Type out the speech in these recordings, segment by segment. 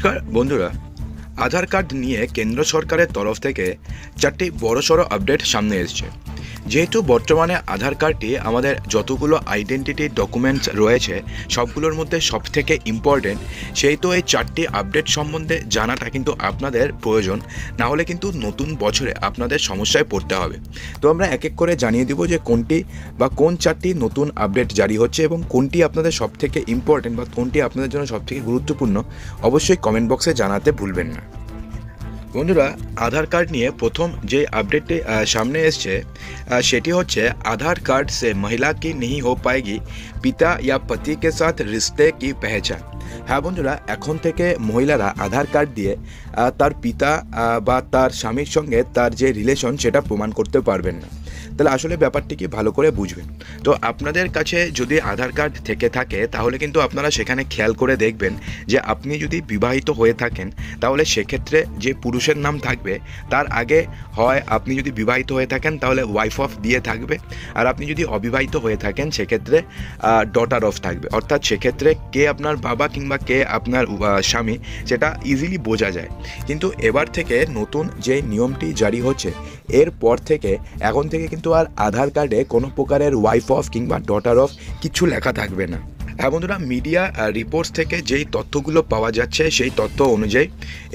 নমস্কার বন্ধুরা, আধার কার্ড নিয়ে কেন্দ্র সরকারের তরফ থেকে 4টি বড়সড় আপডেট সামনে এসেছে। যেহেতু বর্তমানে আধার কার্ডটি আমাদের যতগুলো আইডেন্টিটি ডকুমেন্টস রয়েছে সবগুলোর মধ্যে সবথেকে ইম্পর্টেন্ট, সেহেতু এই 4টি আপডেট সম্বন্ধে জানাটা কিন্তু আপনাদের প্রয়োজন, না হলে কিন্তু নতুন বছরে আপনাদের সমস্যায় পড়তে হবে। তো আমরা এক এক করে জানিয়ে দিব যে কোনটি বা কোন 4টি নতুন আপডেট জারি হচ্ছে এবং কোনটি আপনাদের সবথেকে ইম্পর্টেন্ট বা কোনটি আপনাদের জন্য সবথেকে গুরুত্বপূর্ণ। অবশ্যই কমেন্ট বক্সে জানাতে ভুলবেন না। বন্ধুরা, আধার কার্ড নিয়ে প্রথম যে আপডেটটি সামনে এসছে সেটি হচ্ছে আধার कार्ड से महिला की नहीं हो पाएगी पिता या पति के साथ रिश्ते की पहचान। হ্যাঁ বন্ধুরা, এখন থেকে মহিলারা আধার কার্ড দিয়ে তার পিতা বা তার স্বামীর সঙ্গে তার যে রিলেশন সেটা প্রমাণ করতে পারবেন না। তাহলে আসলে ব্যাপারটি কি ভালো করে বুঝবেন। তো আপনাদের কাছে যদি আধার কার্ড থেকে থাকে তাহলে কিন্তু আপনারা সেখানে খেয়াল করে দেখবেন যে আপনি যদি বিবাহিত হয়ে থাকেন তাহলে সেক্ষেত্রে যে পুরুষের নাম থাকবে তার আগে হয় আপনি যদি বিবাহিত হয়ে থাকেন তাহলে ওয়াইফ অফ দিয়ে থাকবে, আর আপনি যদি অবিবাহিত হয়ে থাকেন সেক্ষেত্রে ডটার অফ থাকবে। অর্থাৎ সেক্ষেত্রে কে আপনার বাবা কিংবা কে আপনার স্বামী সেটা ইজিলি বোঝা যায়। কিন্তু এবার থেকে নতুন যে নিয়মটি জারি হচ্ছে এরপর থেকে এখন থেকে কিন্তু আর আধার কার্ডে কোনো প্রকারের ওয়াইফ অফ কিংবা ডটার অফ কিছু লেখা থাকবে না। হ্যাঁ বন্ধুরা, মিডিয়া রিপোর্টস থেকে যেই তথ্যগুলো পাওয়া যাচ্ছে সেই তথ্য অনুযায়ী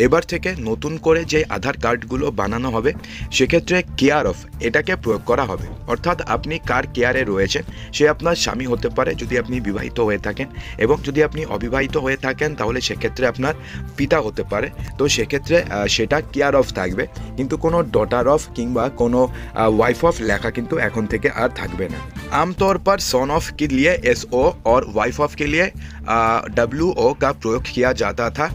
এবার থেকে নতুন করে যে আধার কার্ডগুলো বানানো হবে সেক্ষেত্রে কেয়ার অফ এটাকে প্রয়োগ করা হবে। অর্থাৎ আপনি কার কেয়ারে রয়েছেন, সে আপনার স্বামী হতে পারে যদি আপনি বিবাহিত হয়ে থাকেন, এবং যদি আপনি অবিবাহিত হয়ে থাকেন তাহলে সেক্ষেত্রে আপনার পিতা হতে পারে। তো সেক্ষেত্রে সেটা কেয়ার অফ থাকবে, কিন্তু কোনো ডটার অফ কিংবা কোনো ওয়াইফ অফ লেখা কিন্তু এখন থেকে আর থাকবে না। आमतौर पर सन ऑफ के लिए SO और वाइफ ऑफ के लिए WO का प्रयोग किया जाता था,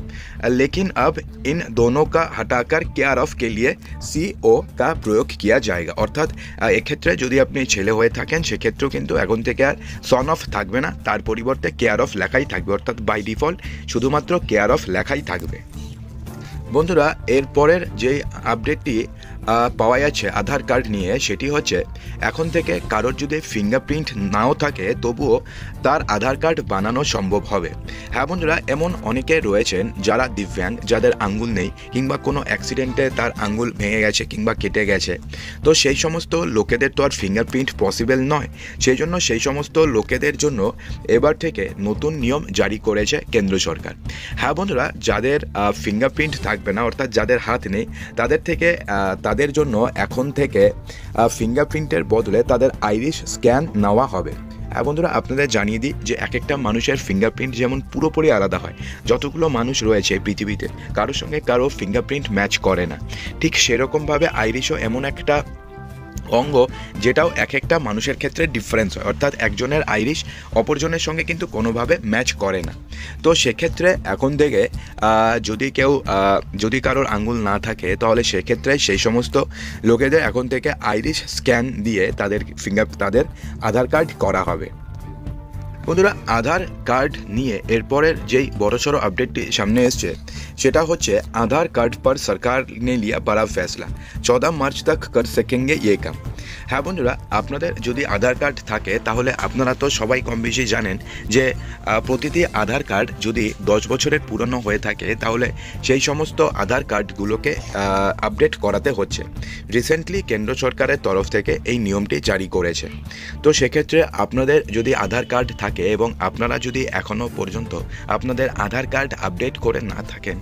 लेकिन अब इन दोनों का हटाकर केयर ऑफ के लिए CO का प्रयोग किया जाएगा। অর্থাৎ এক্ষেত্রে যদি আপনি ছেলে হয়ে থাকেন সেক্ষেত্রেও কিন্তু এখন থেকে আর সন অফ থাকবে না, তার পরিবর্তে কেয়ার অফ লেখাই থাকবে। অর্থাৎ বাই ডিফল্ট শুধুমাত্র কেয়ার অফ লেখাই থাকবে। বন্ধুরা, এরপরের যে আপডেটটি পাওয়া যাচ্ছে আধার কার্ড নিয়ে সেটি হচ্ছে এখন থেকে কারোর যদি ফিঙ্গারপ্রিন্ট নাও থাকে তবুও তার আধার কার্ড বানানো সম্ভব হবে। হ্যাঁ বন্ধুরা, এমন অনেকে রয়েছেন যারা দিব্যাঙ্গ, যাদের আঙ্গুল নেই কিংবা কোনো অ্যাক্সিডেন্টে তার আঙ্গুল ভেঙে গেছে কিংবা কেটে গেছে। তো সেই সমস্ত লোকেদের তো আর ফিঙ্গারপ্রিন্ট পসিবল নয়, সেই জন্য সেই সমস্ত লোকেদের জন্য এবার থেকে নতুন নিয়ম জারি করেছে কেন্দ্র সরকার। হ্যাঁ বন্ধুরা, যাদের ফিঙ্গারপ্রিন্ট থাকবে না অর্থাৎ যাদের হাত নেই তাদের জন্য এখন থেকে ফিঙ্গারপ্রিন্টের বদলে তাদের আইরিশ স্ক্যান নেওয়া হবে। হ্যাঁ বন্ধুরা, আপনাদের জানিয়ে দিই যে এক একটা মানুষের ফিঙ্গারপ্রিন্ট যেমন পুরোপুরি আলাদা হয়, যতগুলো মানুষ রয়েছে পৃথিবীতে কারোর সঙ্গে কারো ফিঙ্গারপ্রিন্ট ম্যাচ করে না, ঠিক সেরকমভাবে আইরিশও এমন একটা অঙ্গ যেটাও এক একটা মানুষের ক্ষেত্রে ডিফারেন্স হয়। অর্থাৎ একজনের আইরিশ অপরজনের সঙ্গে কিন্তু কোনোভাবে ম্যাচ করে না। তো সেক্ষেত্রে এখন থেকে যদি কারোর আঙ্গুল না থাকে তাহলে সেক্ষেত্রে সেই সমস্ত লোকেদের এখন থেকে আইরিশ স্ক্যান দিয়ে তাদের আধার কার্ড করা হবে। বন্ধুরা, আধার কার্ড নিয়ে এরপরের যেই বড়সড় আপডেটটি সামনে এসছে সেটা হচ্ছে আধার কার্ড पर सरकार ने लिया बड़ा फैसला, 14 मार्च तक कर सकेंगे ये काम। হ্যাঁ বন্ধুরা, আপনাদের যদি আধার কার্ড থাকে তাহলে আপনারা তো সবাই কম বেশি জানেন যে প্রতিটি আধার কার্ড যদি 10 বছরের পুরনো হয়ে থাকে তাহলে সেই সমস্ত আধার কার্ডগুলোকে আপডেট করাতে হচ্ছে। রিসেন্টলি কেন্দ্র সরকারের তরফ থেকে এই নিয়মটি জারি করেছে। তো সেক্ষেত্রে আপনাদের যদি আধার কার্ড থাকে এবং আপনারা যদি এখনও পর্যন্ত আপনাদের আধার কার্ড আপডেট করে না থাকেন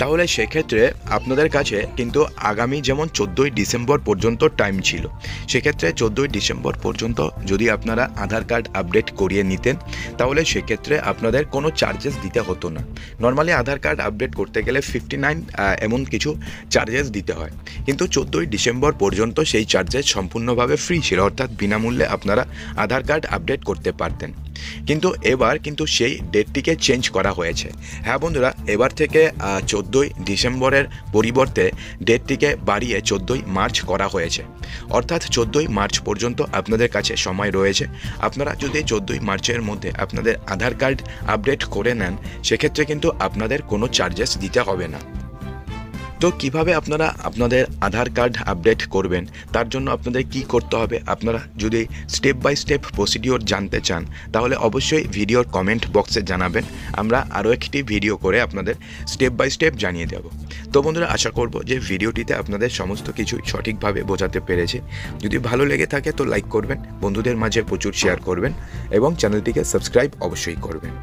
তাহলে সেক্ষেত্রে আপনাদের কাছে কিন্তু আগামী যেমন 14ই ডিসেম্বর পর্যন্ত টাইম ছিল, সেক্ষেত্রে 14ই ডিসেম্বর পর্যন্ত যদি আপনারা আধার কার্ড আপডেট করিয়ে নিতেন তাহলে সেক্ষেত্রে আপনাদের কোনো চার্জেস দিতে হতো না। নর্মালি আধার কার্ড আপডেট করতে গেলে 59 এমন কিছু চার্জেস দিতে হয়, কিন্তু 14ই ডিসেম্বর পর্যন্ত সেই চার্জেস সম্পূর্ণভাবে ফ্রি ছিল, অর্থাৎ বিনামূল্যে আপনারা আধার কার্ড আপডেট করতে পারতেন। কিন্তু এবার কিন্তু সেই ডেটটিকে চেঞ্জ করা হয়েছে। হ্যাঁ বন্ধুরা, এবার থেকে 14ই ডিসেম্বরের পরিবর্তে ডেটটিকে বাড়িয়ে 14ই মার্চ করা হয়েছে। অর্থাৎ 14ই মার্চ পর্যন্ত আপনাদের কাছে সময় রয়েছে। আপনারা যদি 14ই মার্চের মধ্যে আপনাদের আধার কার্ড আপডেট করে নেন সেক্ষেত্রে কিন্তু আপনাদের কোনো চার্জেস দিতে হবে না। তো কিভাবে আপনারা আপনাদের আধার কার্ড আপডেট করবেন, তার জন্য আপনাদের কি করতে হবে, আপনারা যদি স্টেপ বাই স্টেপ প্রসিডিওর জানতে চান তাহলে অবশ্যই ভিডিওর কমেন্ট বক্সে জানাবেন। আমরা আরও একটি ভিডিও করে আপনাদের স্টেপ বাই স্টেপ জানিয়ে দেব। তো বন্ধুরা, আশা করব যে ভিডিওটিতে আপনাদের সমস্ত কিছু সঠিকভাবে বোঝাতে পেরেছি। যদি ভালো লেগে থাকে তো লাইক করবেন, বন্ধুদের মাঝে প্রচুর শেয়ার করবেন এবং চ্যানেলটিকে সাবস্ক্রাইব অবশ্যই করবেন।